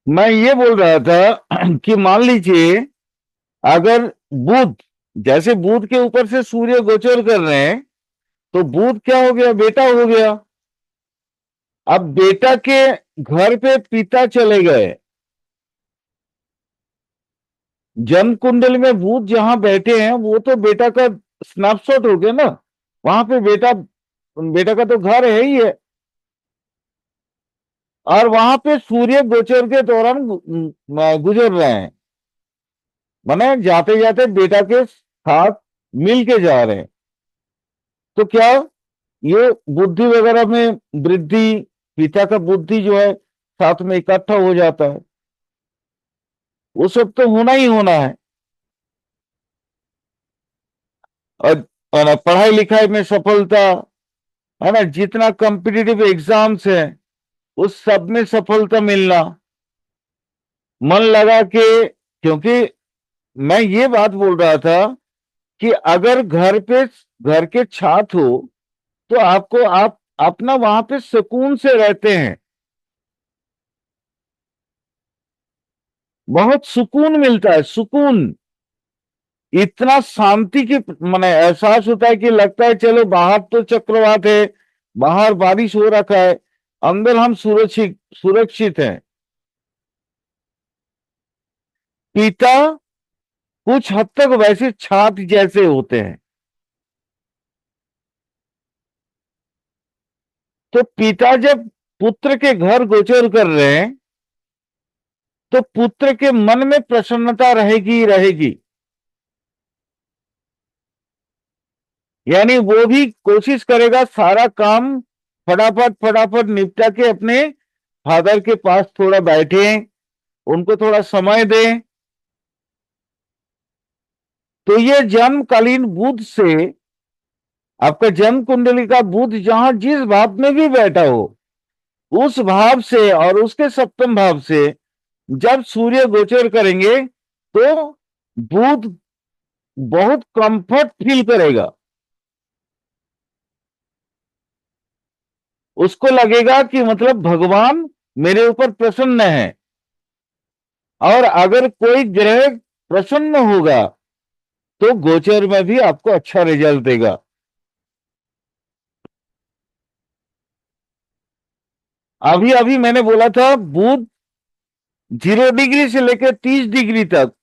मैं ये बोल रहा था कि मान लीजिए अगर बुध, जैसे बुध के ऊपर से सूर्य गोचर कर रहे हैं, तो बुध क्या हो गया? बेटा हो गया। अब बेटा के घर पे पिता चले गए। जन्म कुंडली में बुध जहां बैठे हैं वो तो बेटा का स्नैपशॉट हो गया ना। वहां पे बेटा, बेटा का तो घर है ही है। और वहां पे सूर्य गोचर के दौरान गुजर रहे हैं, माने जाते जाते बेटा के साथ मिल के जा रहे हैं। तो क्या ये बुद्धि वगैरह में वृद्धि, पिता का बुद्धि जो है साथ में इकट्ठा हो जाता है, वो सब तो होना ही होना है। और, और पढ़ाई लिखाई में सफलता, है ना, जितना कॉम्पिटिटिव एग्जाम्स है उस सब में सफलता मिलना, मन लगा के। क्योंकि मैं ये बात बोल रहा था कि अगर घर के छात हो तो आपको आप अपना वहां पे सुकून से रहते हैं, बहुत सुकून मिलता है, सुकून। इतना शांति की माने एहसास होता है कि लगता है चलो बाहर तो चक्रवात है, बाहर बारिश हो रखा है, अंदर हम सुरक्षित सुरक्षित हैं। पिता कुछ हद तक वैसे छात्र जैसे होते हैं। तो पिता जब पुत्र के घर गोचर कर रहे हैं तो पुत्र के मन में प्रसन्नता रहेगी ही रहेगी। यानी वो भी कोशिश करेगा सारा काम फटाफट फटाफट निपटा के अपने फादर के पास थोड़ा बैठे, उनको थोड़ा समय दें। तो ये जन्मकालीन बुध से, आपका जन्म कुंडली का बुध जहां जिस भाव में भी बैठा हो, उस भाव से और उसके सप्तम भाव से जब सूर्य गोचर करेंगे तो बुध बहुत कंफर्ट फील करेगा। उसको लगेगा कि मतलब भगवान मेरे ऊपर प्रसन्न है। और अगर कोई ग्रह प्रसन्न होगा तो गोचर में भी आपको अच्छा रिजल्ट देगा। अभी अभी मैंने बोला था बुध 0 डिग्री से लेकर 30 डिग्री तक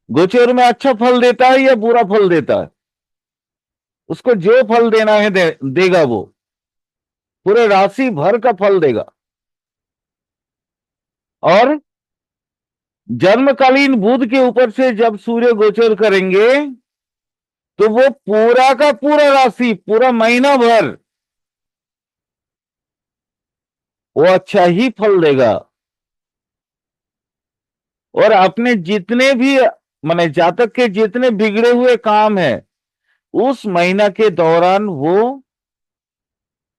गोचर में अच्छा फल देता है या बुरा फल देता है। उसको जो फल देना है देगा वो, पूरे राशि भर का फल देगा। और जन्मकालीन बुध के ऊपर से जब सूर्य गोचर करेंगे तो वो पूरा का पूरा राशि, पूरा महीना भर वो अच्छा ही फल देगा। और अपने जितने भी माने जातक के जितने बिगड़े हुए काम है उस महीना के दौरान वो,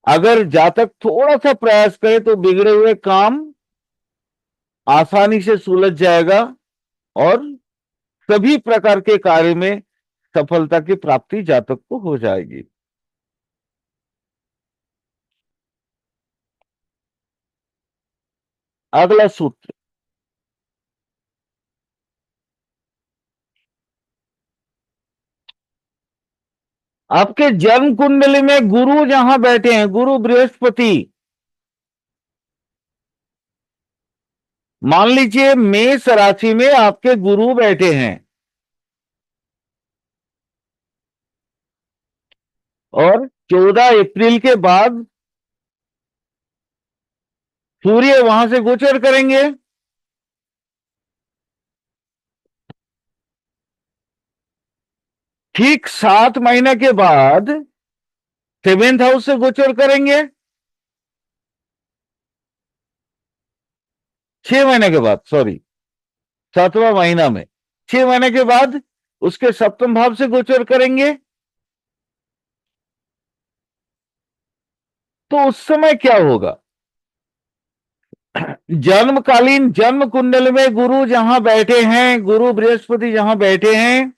अगर जातक थोड़ा सा प्रयास करे तो बिगड़े हुए काम आसानी से सुलझ जाएगा और सभी प्रकार के कार्य में सफलता की प्राप्ति जातक को हो जाएगी। अगला सूत्र, आपके जन्म कुंडली में गुरु जहां बैठे हैं, गुरु बृहस्पति, मान लीजिए मेष राशि में आपके गुरु बैठे हैं और 14 अप्रैल के बाद सूर्य वहां से गोचर करेंगे। ठीक 7 महीने के बाद 7th हाउस से गोचर करेंगे। 6 महीने के बाद, सॉरी, 7वां महीना में 6 महीने के बाद उसके सप्तम भाव से गोचर करेंगे। तो उस समय क्या होगा? जन्मकालीन जन्म कुंडल में गुरु जहां बैठे हैं, गुरु बृहस्पति जहां बैठे हैं,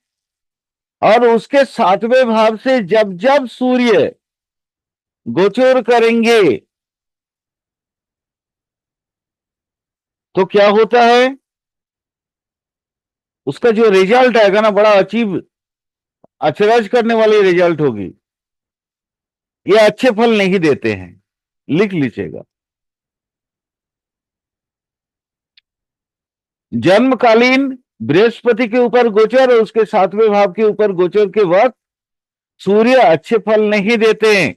और उसके 7वें भाव से जब जब सूर्य गोचर करेंगे तो क्या होता है, उसका जो रिजल्ट आएगा ना, बड़ा अचीव, अचरज करने वाली रिजल्ट होगी। ये अच्छे फल नहीं देते हैं, लिख लीजिएगा। जन्मकालीन बृहस्पति के ऊपर गोचर और उसके 7वें भाव के ऊपर गोचर के वक्त सूर्य अच्छे फल नहीं देते हैं।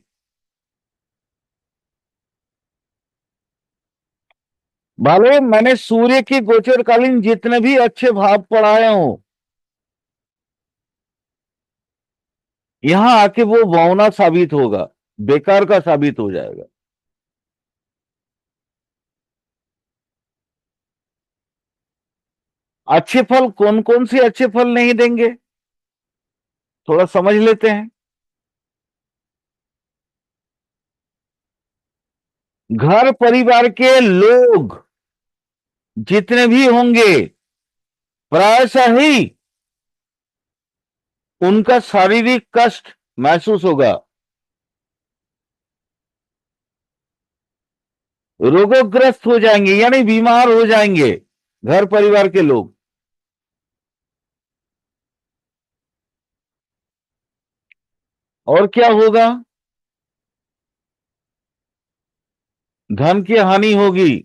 भले मैंने सूर्य की गोचरकालीन जितने भी अच्छे भाव पढ़ाए हों, यहां आके वो बौना साबित होगा, बेकार का साबित हो जाएगा। अच्छे फल कौन कौन से अच्छे फल नहीं देंगे, थोड़ा समझ लेते हैं। घर परिवार के लोग जितने भी होंगे, प्रायशः ही उनका शारीरिक कष्ट महसूस होगा, रोगोग्रस्त हो जाएंगे, यानी बीमार हो जाएंगे घर परिवार के लोग। और क्या होगा, धन की हानि होगी।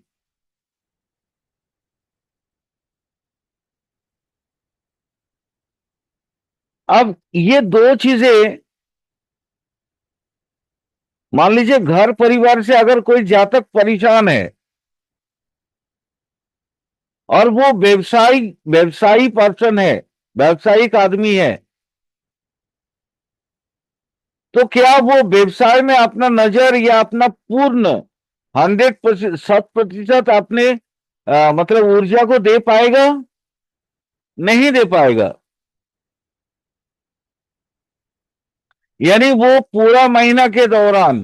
अब ये दो चीजें, मान लीजिए घर परिवार से अगर कोई जातक परेशान है और वो व्यवसायी पर्सन है, व्यावसायिक आदमी है, तो क्या वो व्यवसाय में अपना नजर या अपना पूर्ण 100% अपने मतलब ऊर्जा को दे पाएगा? नहीं दे पाएगा। यानी वो पूरा महीना के दौरान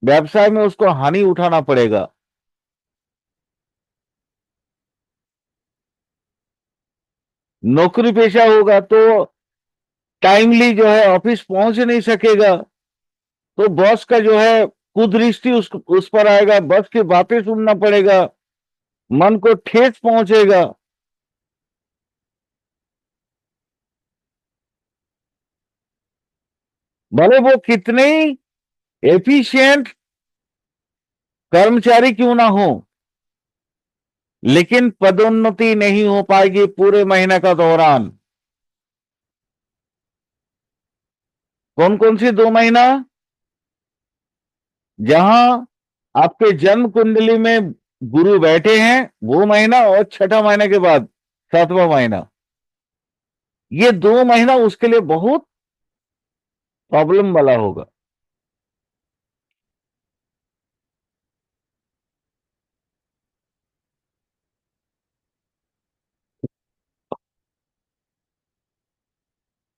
व्यवसाय में उसको हानि उठाना पड़ेगा। नौकरी पेशा होगा तो टाइमली जो है ऑफिस पहुंच नहीं सकेगा, तो बॉस का जो है कुदृष्टि उस पर आएगा, बॉस की बातें सुनना पड़ेगा, मन को ठेस पहुंचेगा। भले वो कितने ही एफिशिएंट कर्मचारी क्यों ना हो, लेकिन पदोन्नति नहीं हो पाएगी पूरे महीने का दौरान। कौन कौन सी 2 महीना? जहां आपके जन्म कुंडली में गुरु बैठे हैं वो महीना, और छठा महीने के बाद 7वां महीना, ये 2 महीना उसके लिए बहुत प्रॉब्लम वाला होगा।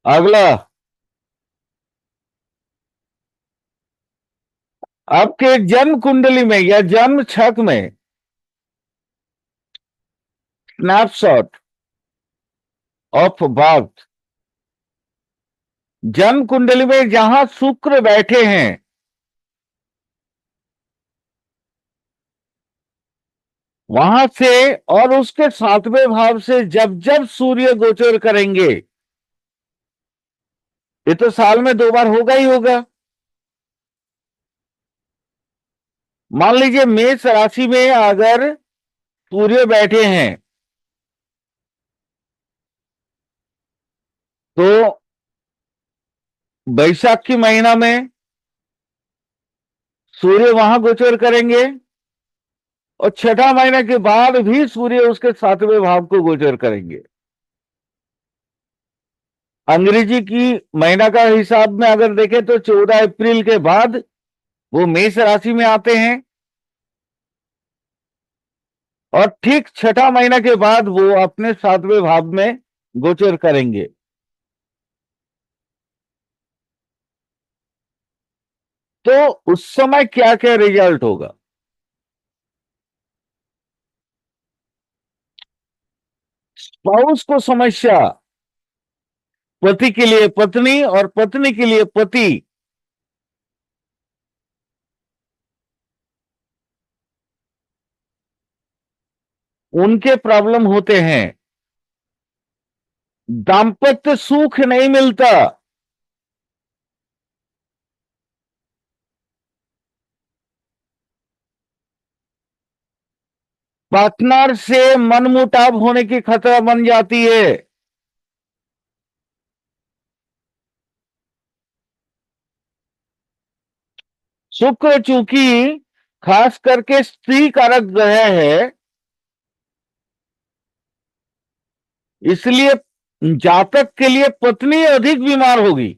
अगला, आपके जन्म कुंडली में या जन्म छक में स्नैपशॉट ऑफ बर्थ, जन्म कुंडली में जहां शुक्र बैठे हैं, वहां से और उसके 7वें भाव से जब जब सूर्य गोचर करेंगे, ये तो साल में 2 बार होगा ही होगा। मान लीजिए मेष राशि में अगर सूर्य बैठे हैं, तो बैसाख की महीना में सूर्य वहां गोचर करेंगे, और छठा महीने के बाद भी सूर्य उसके 7वें भाव को गोचर करेंगे। अंग्रेजी की महीना का हिसाब में अगर देखें तो 14 अप्रैल के बाद वो मेष राशि में आते हैं, और ठीक छठा महीना के बाद वो अपने 7वें भाव में गोचर करेंगे। तो उस समय क्या क्या रिजल्ट होगा? स्पाउस को समस्या, पति के लिए पत्नी और पत्नी के लिए पति, उनके प्रॉब्लम होते हैं। दाम्पत्य सुख नहीं मिलता। पार्टनर से मनमुटाव होने की खतरा बन जाती है। शुक्र चूंकि खास करके स्त्री कारक ग्रह है, इसलिए जातक के लिए पत्नी अधिक बीमार होगी।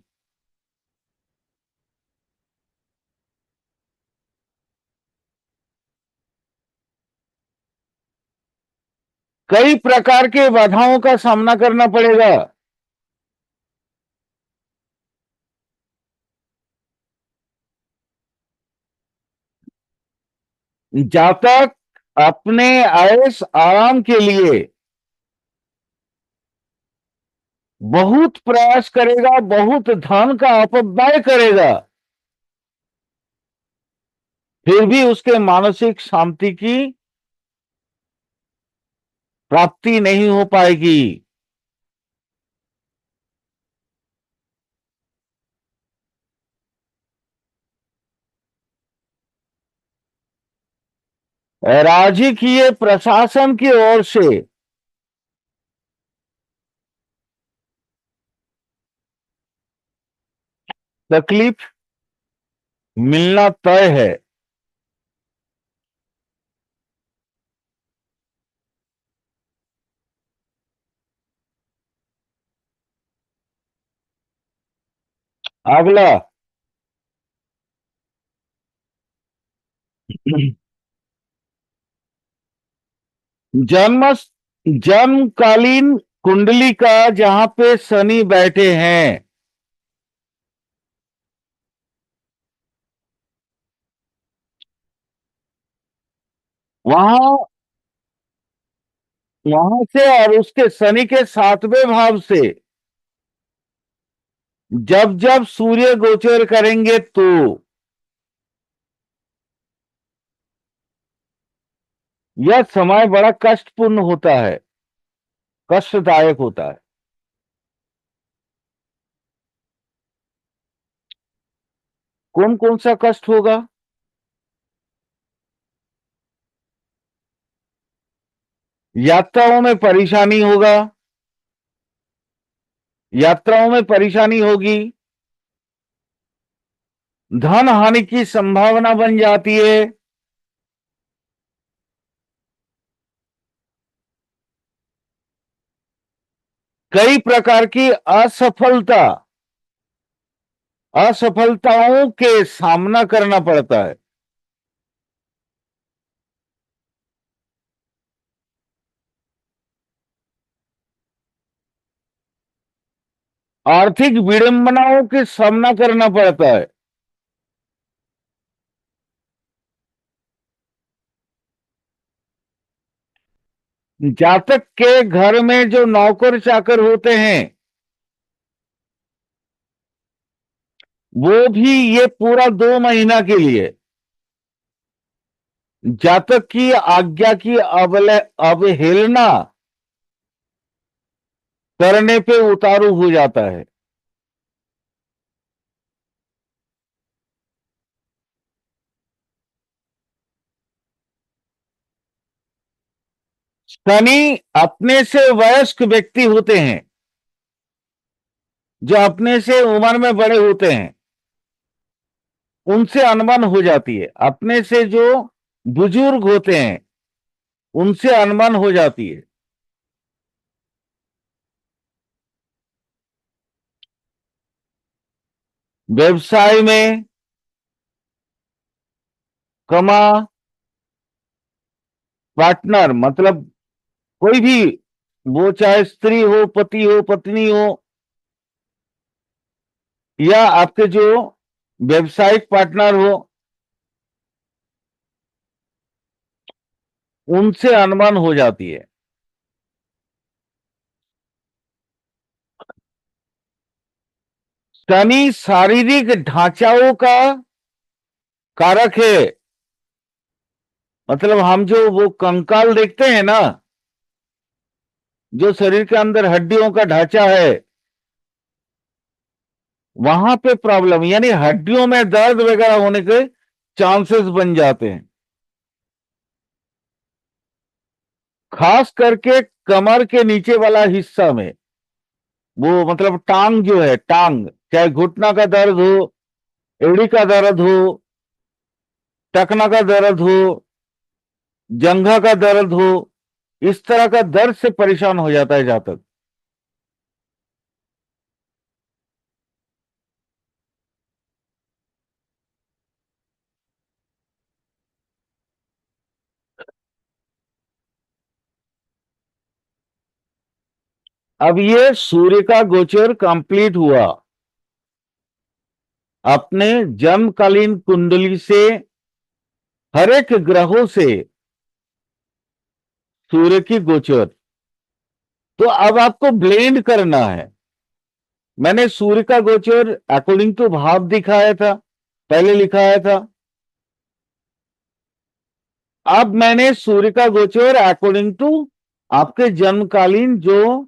कई प्रकार के बाधाओं का सामना करना पड़ेगा। जातक अपने आयस आराम के लिए बहुत प्रयास करेगा, बहुत धन का अपव्यय करेगा, फिर भी उसके मानसिक शांति की प्राप्ति नहीं हो पाएगी। राजकीय प्रशासन की ओर से तकलीफ मिलना तय है। अगला, जन्म जन्मकालीन कुंडली का जहां पे शनि बैठे हैं, वहां वहां से और उसके शनि के 7वें भाव से जब जब सूर्य गोचर करेंगे तो यह समय बड़ा कष्टपूर्ण होता है, कष्टदायक होता है। कौन कौन सा कष्ट होगा? यात्राओं में परेशानी होगा, यात्राओं में परेशानी होगी, धन हानि की संभावना बन जाती है, कई प्रकार की असफलताओं के सामना करना पड़ता है। आर्थिक विडंबनाओं के सामना करना पड़ता है। जातक के घर में जो नौकर चाकर होते हैं, वो भी ये पूरा 2 महीना के लिए जातक की आज्ञा की अवहेलना करने पे उतारू हो जाता है। शनि अपने से वयस्क व्यक्ति होते हैं, जो अपने से उम्र में बड़े होते हैं, उनसे अनबन हो जाती है। अपने से जो बुजुर्ग होते हैं, उनसे अनबन हो जाती है। व्यवसाय में कमा पार्टनर मतलब कोई भी, वो चाहे स्त्री हो, पति हो, पत्नी हो, या आपके जो व्यवसायिक पार्टनर हो, उनसे अनबन हो जाती है। शनि शारीरिक ढांचाओं का कारक है। मतलब हम जो वो कंकाल देखते हैं ना, जो शरीर के अंदर हड्डियों का ढांचा है, वहां पे प्रॉब्लम, यानी हड्डियों में दर्द वगैरह होने के चांसेस बन जाते हैं। खास करके कमर के नीचे वाला हिस्सा में, वो मतलब टांग जो है, टांग, चाहे घुटना का दर्द हो, एड़ी का दर्द हो, टखना का दर्द हो, जंघा का दर्द हो, इस तरह का दर्द से परेशान हो जाता है जातक। अब ये सूर्य का गोचर कंप्लीट हुआ, अपने जन्मकालीन कुंडली से हर एक ग्रहों से सूर्य की गोचर, तो अब आपको ब्लेंड करना है। मैंने सूर्य का गोचर अकॉर्डिंग टू भाव दिखाया था, पहले लिखाया था। अब मैंने सूर्य का गोचर अकॉर्डिंग टू आपके जन्मकालीन जो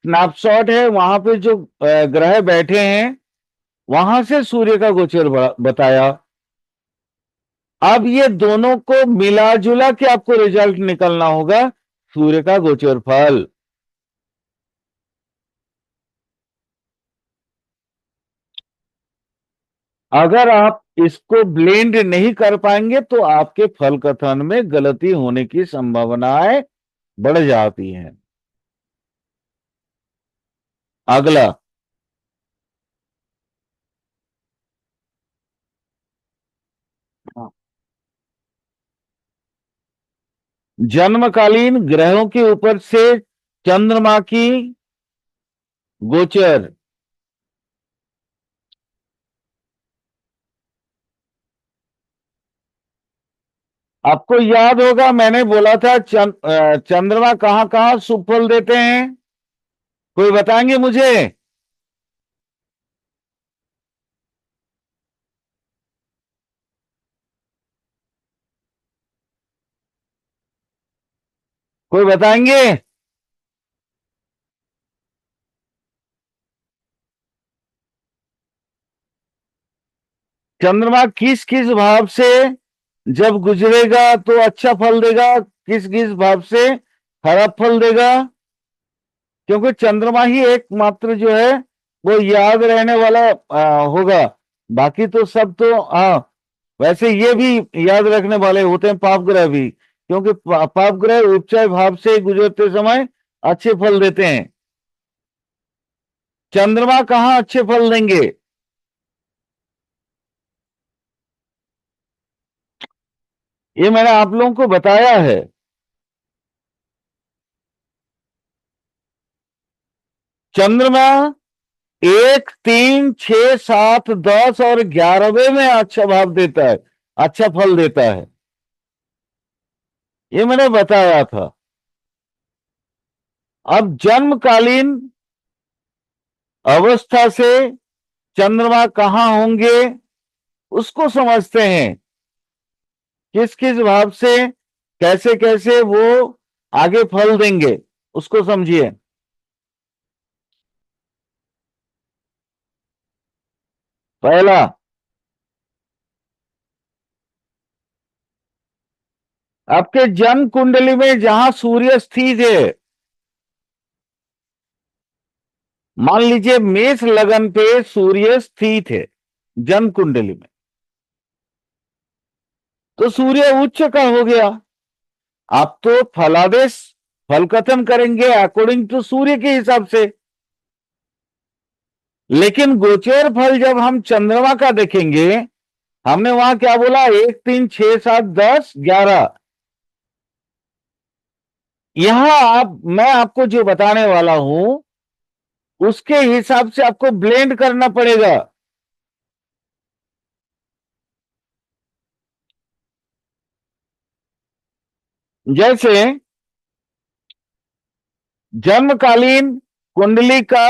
स्नैपशॉट है, वहां पे जो ग्रह बैठे हैं, वहां से सूर्य का गोचर बताया। अब ये दोनों को मिला जुला के आपको रिजल्ट निकलना होगा, सूर्य का गोचर फल। अगर आप इसको ब्लेंड नहीं कर पाएंगे तो आपके फल कथन में गलती होने की संभावनाएं बढ़ जाती हैं। अगला, जन्मकालीन ग्रहों के ऊपर से चंद्रमा की गोचर। आपको याद होगा मैंने बोला था चंद्रमा कहां कहां शुभ फल देते हैं, कोई बताएंगे मुझे? कोई बताएंगे? चंद्रमा किस किस भाव से जब गुजरेगा तो अच्छा फल देगा, किस किस भाव से खराब फल देगा? क्योंकि चंद्रमा ही एकमात्र जो है वो याद रहने वाला होगा। बाकी तो सब तो, हाँ, वैसे ये भी याद रखने वाले होते हैं पाप ग्रह भी, क्योंकि पाप ग्रह उपचय भाव से गुजरते समय अच्छे फल देते हैं। चंद्रमा कहाँ अच्छे फल देंगे? ये मैंने आप लोगों को बताया है। चंद्रमा 1, 3, 6, 7, 10 और 11वें में अच्छा भाव देता है, अच्छा फल देता है, ये मैंने बताया था। अब जन्मकालीन अवस्था से चंद्रमा कहां होंगे उसको समझते हैं, किस किस भाव से कैसे कैसे वो आगे फल देंगे, उसको समझिए। पहला, आपके जन्म कुंडली में जहां सूर्य स्थित है, मान लीजिए मेष लगन पे सूर्य स्थित है जन्म कुंडली में, तो सूर्य उच्च का हो गया। आप तो फलादेश फल कथन करेंगे अकॉर्डिंग टू सूर्य के हिसाब से, लेकिन गोचर फल जब हम चंद्रमा का देखेंगे, हमने वहां क्या बोला, 1, 3, 6, 7, 10, 11, यहां मैं आपको जो बताने वाला हूं उसके हिसाब से आपको ब्लेंड करना पड़ेगा। जैसे जन्मकालीन कुंडली का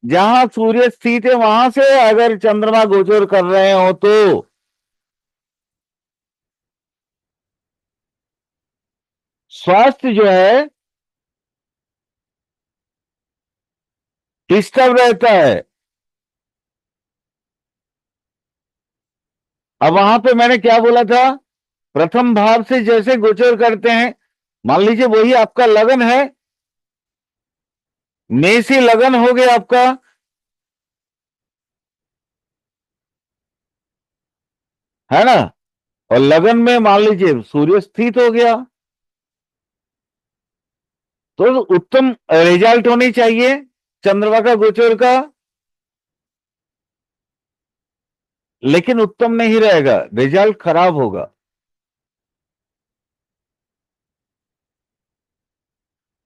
जहां सूर्य स्थित है वहां से अगर चंद्रमा गोचर कर रहे हो तो स्वास्थ्य जो है डिस्टर्ब रहता है। अब वहां पे मैंने क्या बोला था, प्रथम भाव से जैसे गोचर करते हैं, मान लीजिए वही आपका लगन है, मेषी लगन हो गया आपका, है ना, और लगन में मान लीजिए सूर्य स्थित हो गया, तो उत्तम रिजल्ट होनी चाहिए चंद्रमा का गोचर का, लेकिन उत्तम नहीं रहेगा, रिजल्ट खराब होगा।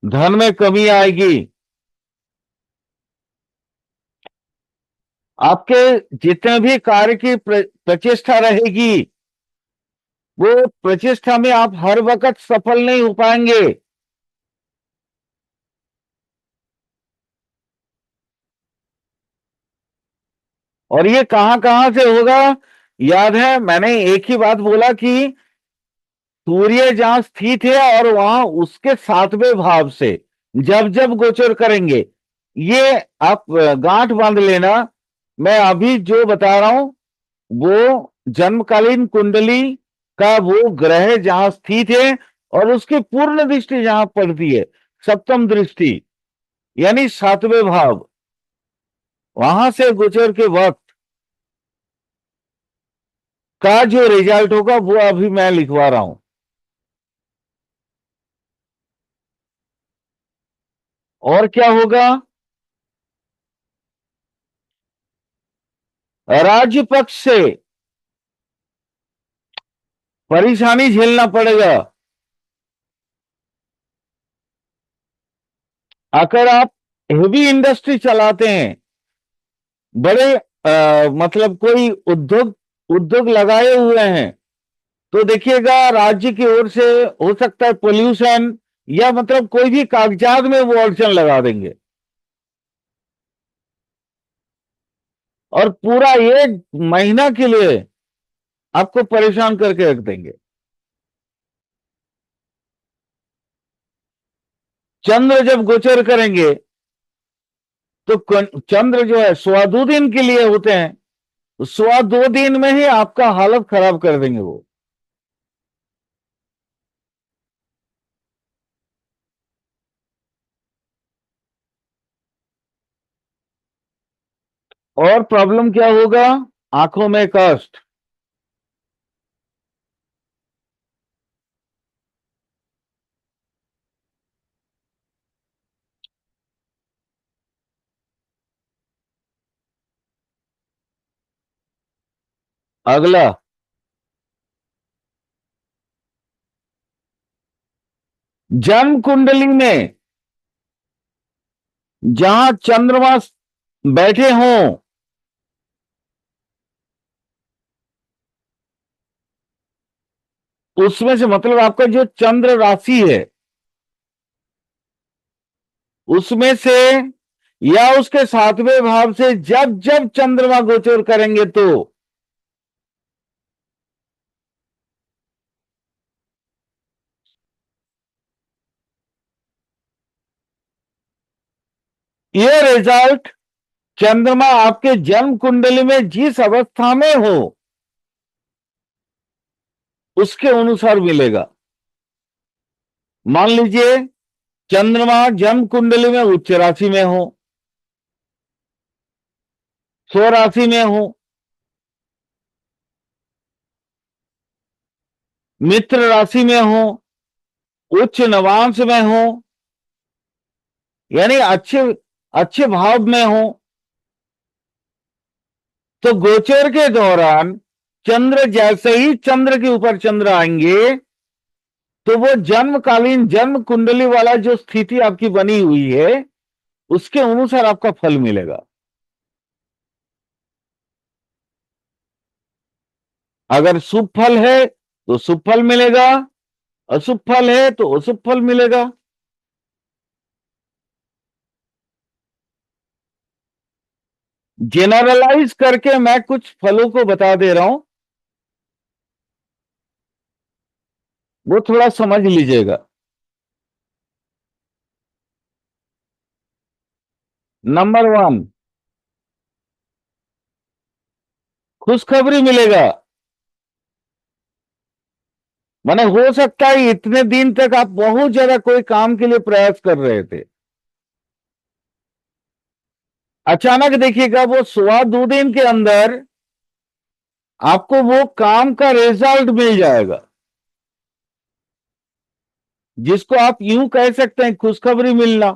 धन में कमी आएगी, आपके जितने भी कार्य की प्रचेष्टा रहेगी, वो प्रचेष्टा में आप हर वक्त सफल नहीं हो पाएंगे। और ये कहां कहां से होगा, याद है मैंने एक ही बात बोला कि सूर्य जहां स्थित है और वहां उसके 7वें भाव से जब जब गोचर करेंगे, ये आप गांठ बांध लेना। मैं अभी जो बता रहा हूं वो जन्मकालीन कुंडली का वो ग्रह जहां स्थित है और उसकी पूर्ण दृष्टि जहां पड़ती है, सप्तम दृष्टि, यानी 7वें भाव, वहां से गोचर के वक्त का जो रिजल्ट होगा वो अभी मैं लिखवा रहा हूं। और क्या होगा, राज्य पक्ष से परेशानी झेलना पड़ेगा। अगर आप हेवी इंडस्ट्री चलाते हैं, बड़े मतलब कोई उद्योग उद्योग लगाए हुए हैं, तो देखिएगा राज्य की ओर से हो सकता है पोल्यूशन या मतलब कोई भी कागजात में वो अड़चन लगा देंगे और पूरा 1 महीना के लिए आपको परेशान करके रख देंगे। चंद्र जब गोचर करेंगे तो चंद्र जो है 2.25 दिन के लिए होते हैं, तो 2.25 दिन में ही आपका हालत खराब कर देंगे वो। और प्रॉब्लम क्या होगा, आंखों में कष्ट। अगला, जन्म कुंडली में जहां चंद्रमा बैठे हों, उसमें से मतलब आपका जो चंद्र राशि है उसमें से या उसके 7वें भाव से जब जब चंद्रमा गोचर करेंगे, तो ये रिजल्ट चंद्रमा आपके जन्म कुंडली में जिस अवस्था में हो उसके अनुसार मिलेगा। मान लीजिए चंद्रमा जन्म कुंडली में उच्च राशि में हो, स्वराशि में हो, मित्र राशि में हो, उच्च नवांश में हो, यानी अच्छे अच्छे भाव में हो, तो गोचर के दौरान चंद्र जैसे ही चंद्र के ऊपर चंद्र आएंगे, तो वो जन्मकालीन जन्म कुंडली वाला जो स्थिति आपकी बनी हुई है उसके अनुसार आपका फल मिलेगा। अगर शुभ फल है तो शुभ फल मिलेगा, अशुभ फल है तो अशुभ फल मिलेगा। जेनरलाइज करके मैं कुछ फलों को बता दे रहा हूं, वो थोड़ा समझ लीजिएगा। नंबर वन, खुशखबरी मिलेगा। माने हो सकता है इतने दिन तक आप बहुत ज्यादा कोई काम के लिए प्रयास कर रहे थे, अचानक देखिएगा वो 1.25 दिन के अंदर आपको वो काम का रिजल्ट मिल जाएगा, जिसको आप यूं कह सकते हैं खुशखबरी मिलना।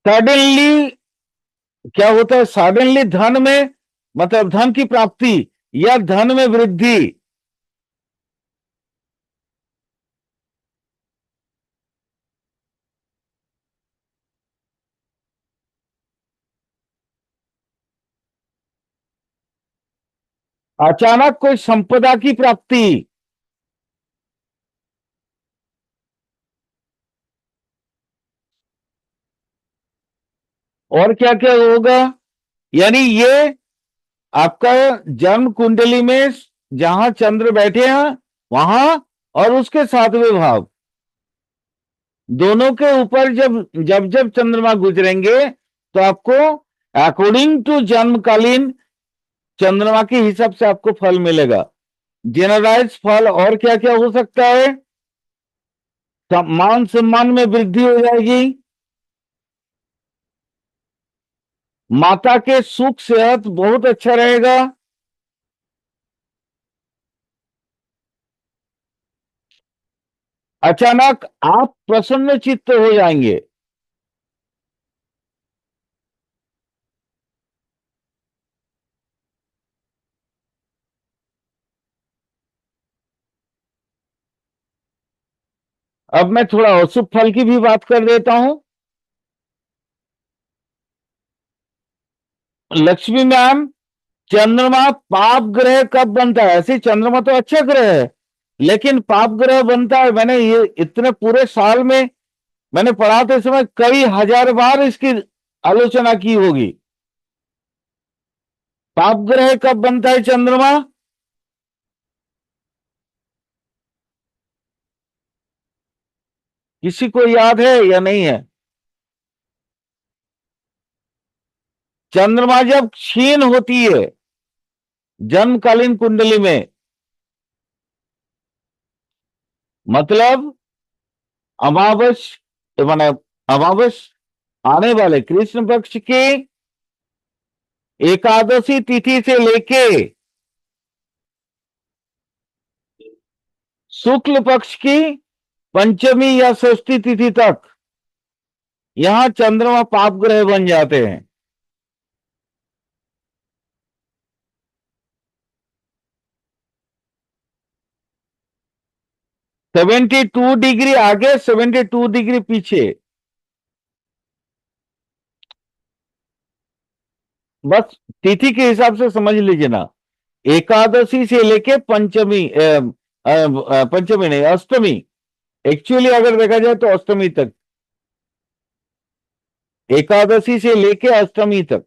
सडनली क्या होता है, सडनली धन में, मतलब धन की प्राप्ति या धन में वृद्धि। अचानक कोई संपदा की प्राप्ति। और क्या क्या होगा, यानी ये आपका जन्म कुंडली में जहां चंद्र बैठे हैं वहां, और उसके 7वें भाव, दोनों के ऊपर जब जब जब चंद्रमा गुजरेंगे तो आपको अकॉर्डिंग टू जन्मकालीन चंद्रमा के हिसाब से आपको फल मिलेगा। जनरलाइज फल और क्या क्या हो सकता है, मान सम्मान में वृद्धि हो जाएगी, माता के सुख सेहत बहुत अच्छा रहेगा, अचानक आप प्रसन्न चित्त हो जाएंगे। अब मैं थोड़ा अशुभ फल की भी बात कर देता हूं। लक्ष्मी मैम, चंद्रमा पाप ग्रह कब बनता है? ऐसे चंद्रमा तो अच्छा ग्रह है, लेकिन पाप ग्रह बनता है, मैंने ये इतने पूरे साल में मैंने पढ़ाते समय कई हजार बार इसकी आलोचना की होगी। पाप ग्रह कब बनता है चंद्रमा? किसी को याद है या नहीं है? चंद्रमा जब क्षीण होती है जन्मकालीन कुंडली में, मतलब अमावस, माने अमावस आने वाले कृष्ण पक्ष की एकादशी तिथि से लेके शुक्ल पक्ष की पंचमी या षष्ठी तिथि तक यहां चंद्रमा पाप ग्रह बन जाते हैं। 72 डिग्री आगे, 72 डिग्री पीछे। बस तिथि के हिसाब से समझ लीजिए ना, एकादशी से लेके पंचमी, पंचमी नहीं, अष्टमी, एक्चुअली अगर देखा जाए तो अष्टमी तक, एकादशी से लेके अष्टमी तक।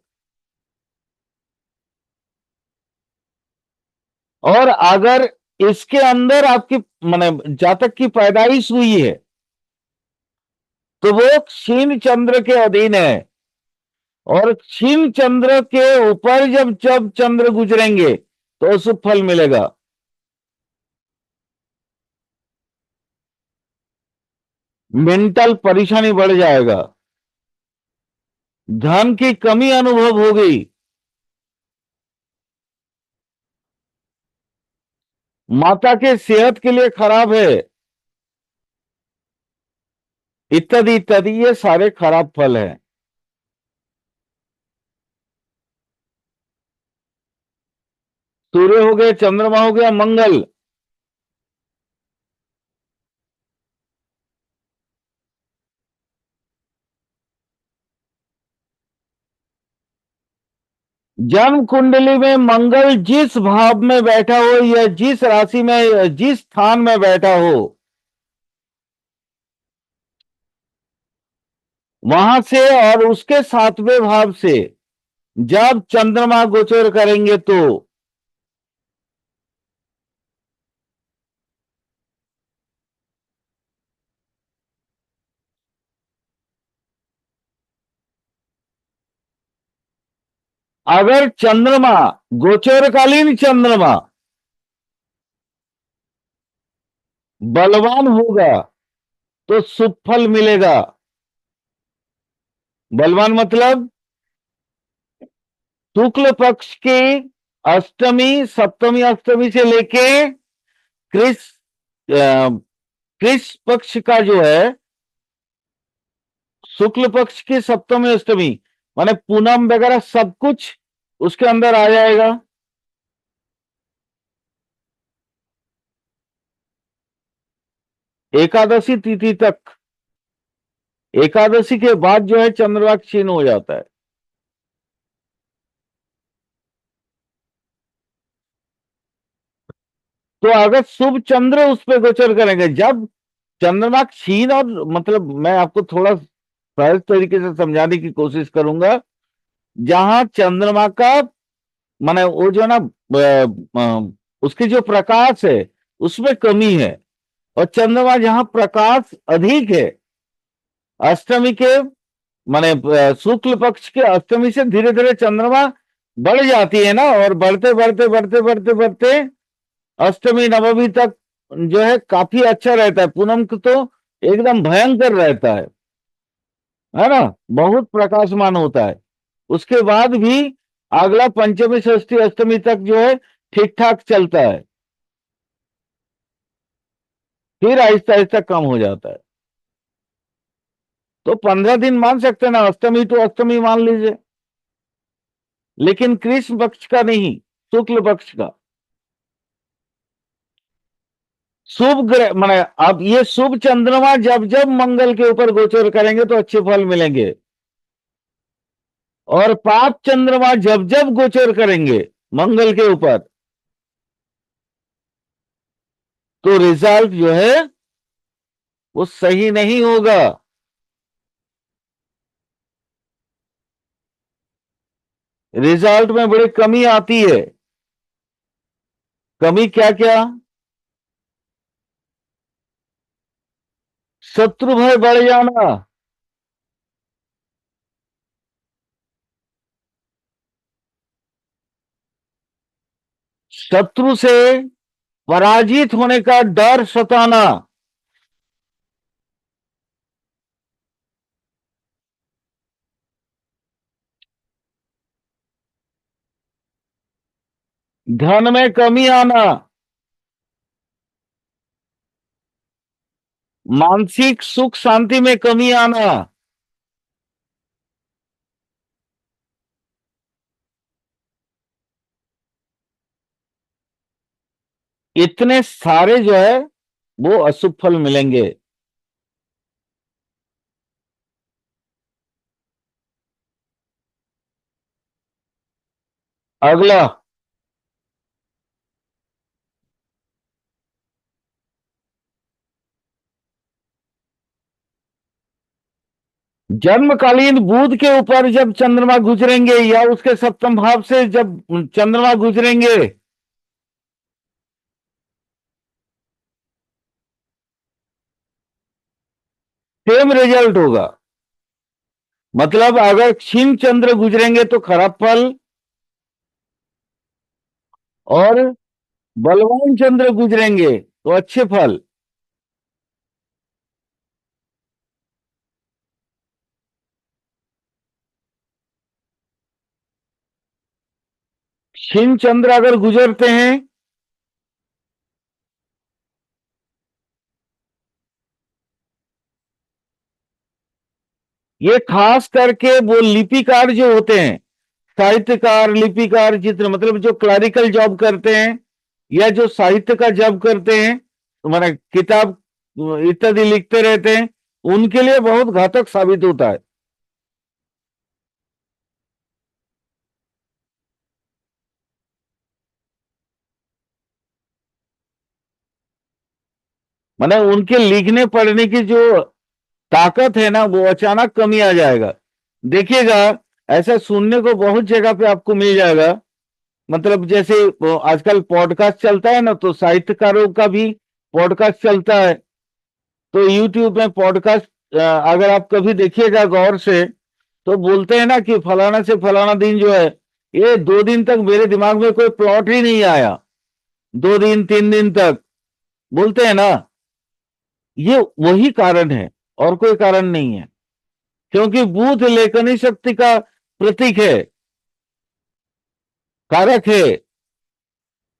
और अगर इसके अंदर आपकी माने जातक की पैदाइश हुई है तो वो क्षीण चंद्र के अधीन है, और क्षीण चंद्र के ऊपर जब जब चंद्र गुजरेंगे तो शुभ फल मिलेगा। मेंटल परेशानी बढ़ जाएगा, धन की कमी अनुभव होगी, माता के सेहत के लिए खराब है, इत्यादि इत्यादि, ये सारे खराब फल हैं। सूर्य हो गए, चंद्रमा हो गया, मंगल। जन्म कुंडली में मंगल जिस भाव में बैठा हो या जिस राशि में, जिस स्थान में बैठा हो, वहां से और उसके 7वें भाव से जब चंद्रमा गोचर करेंगे तो अगर चंद्रमा, गोचरकालीन चंद्रमा बलवान होगा तो शुभ फल मिलेगा। बलवान मतलब शुक्ल पक्ष की अष्टमी, सप्तमी, अष्टमी से लेके कृष्ण पक्ष का जो है, शुक्ल पक्ष की सप्तमी अष्टमी माने पूनम वगैरह सब कुछ उसके अंदर आ जाएगा। एकादशी तिथि तक, एकादशी के बाद जो है चंद्रमा क्षीण हो जाता है। तो अगर शुभ चंद्र उस पर गोचर करेंगे, जब चंद्रमा क्षीण, और मतलब मैं आपको थोड़ा सहज तरीके से समझाने की कोशिश करूंगा। जहां चंद्रमा का माने वो जो ना उसकी जो प्रकाश है उसमें कमी है, और चंद्रमा जहां प्रकाश अधिक है, अष्टमी के माने शुक्ल पक्ष के अष्टमी से धीरे धीरे चंद्रमा बढ़ जाती है ना, और बढ़ते बढ़ते बढ़ते बढ़ते बढ़ते अष्टमी नवमी तक जो है काफी अच्छा रहता है। पूनम को तो एकदम भयंकर रहता है ना, बहुत प्रकाशमान होता है। उसके बाद भी अगला पंचमी, षष्ठी, अष्टमी तक जो है ठीक ठाक चलता है, फिर आहिस्ता आहिस्ता कम हो जाता है। तो 15 दिन मान सकते हैं ना, अष्टमी टू अष्टमी मान लीजिए, लेकिन कृष्ण पक्ष का नहीं, शुक्ल पक्ष का। शुभ ग्रह माने अब ये शुभ चंद्रमा जब जब मंगल के ऊपर गोचर करेंगे तो अच्छे फल मिलेंगे, और पाप चंद्रमा जब जब गोचर करेंगे मंगल के ऊपर तो रिजल्ट जो है वो सही नहीं होगा। रिजल्ट में बड़ी कमी आती है। कमी क्या क्या? शत्रु भय बढ़ जाना, शत्रु से पराजित होने का डर सताना, धन में कमी आना, मानसिक सुख शांति में कमी आना, इतने सारे जो है वो अशुभ फल मिलेंगे। अगला, जन्मकालीन बुध के ऊपर जब चंद्रमा गुजरेंगे या उसके सप्तम भाव से जब चंद्रमा गुजरेंगे, सेम रिजल्ट होगा। मतलब अगर क्षीण चंद्र गुजरेंगे तो खराब फल, और बलवान चंद्र गुजरेंगे तो अच्छे फल। क्षीण चंद्र अगर गुजरते हैं, ये खास करके वो लिपिकार जो होते हैं, साहित्यकार, लिपिकार, चित्र मतलब जो क्लरिकल जॉब करते हैं या जो साहित्य का जॉब करते हैं, तो माने किताब इत्यादि लिखते रहते हैं, उनके लिए बहुत घातक साबित होता है। माने उनके लिखने पढ़ने की जो ताकत है ना, वो अचानक कमी आ जाएगा। देखिएगा, ऐसा सुनने को बहुत जगह पे आपको मिल जाएगा। मतलब जैसे वो आजकल पॉडकास्ट चलता है ना, तो साहित्यकारों का भी पॉडकास्ट चलता है। तो यूट्यूब में पॉडकास्ट अगर आप कभी देखिएगा गौर से, तो बोलते हैं ना कि फलाना से फलाना दिन जो है ये 2 दिन तक मेरे दिमाग में कोई प्लॉट ही नहीं आया, 2 दिन 3 दिन तक, बोलते हैं ना, ये वही कारण है और कोई कारण नहीं है, क्योंकि बुध लेखनी शक्ति का प्रतीक है, कारक है,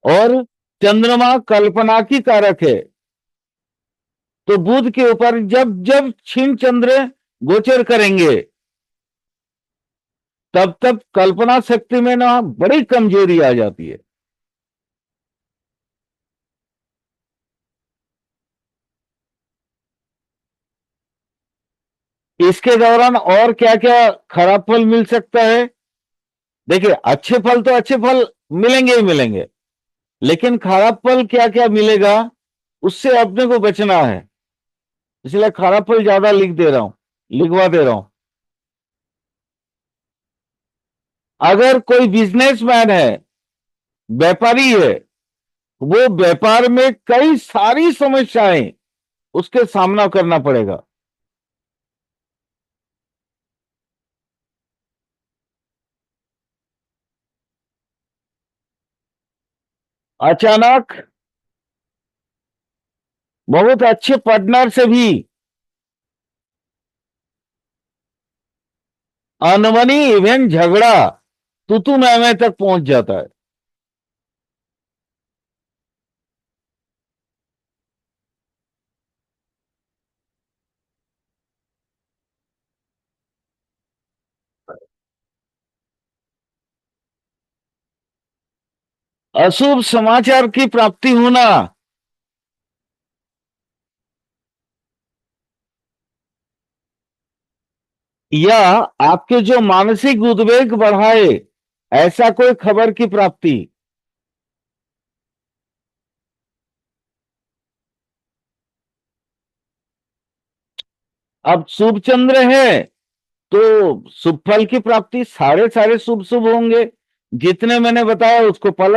और चंद्रमा कल्पना की कारक है। तो बुध के ऊपर जब जब क्षीण चंद्र गोचर करेंगे, तब तब कल्पना शक्ति में ना बड़ी कमजोरी आ जाती है। इसके दौरान और क्या क्या खराब फल मिल सकता है? देखिए, अच्छे फल तो अच्छे फल मिलेंगे ही मिलेंगे, लेकिन खराब फल क्या क्या मिलेगा, उससे अपने को बचना है। इसलिए खराब फल ज्यादा लिख दे रहा हूं, लिखवा दे रहा हूं। अगर कोई बिजनेसमैन है, व्यापारी है, वो व्यापार में कई सारी समस्याएं उसके सामना करना पड़ेगा। अचानक बहुत अच्छे पार्टनर से भी अनबनी इवेंट, झगड़ा, तू मैं तक पहुंच जाता है। अशुभ समाचार की प्राप्ति होना, या आपके जो मानसिक उद्वेग बढ़ाए, ऐसा कोई खबर की प्राप्ति। अब शुभ चंद्र है, तो शुभ फल की प्राप्ति, सारे सारे शुभ शुभ होंगे, जितने मैंने बताया उसको पलट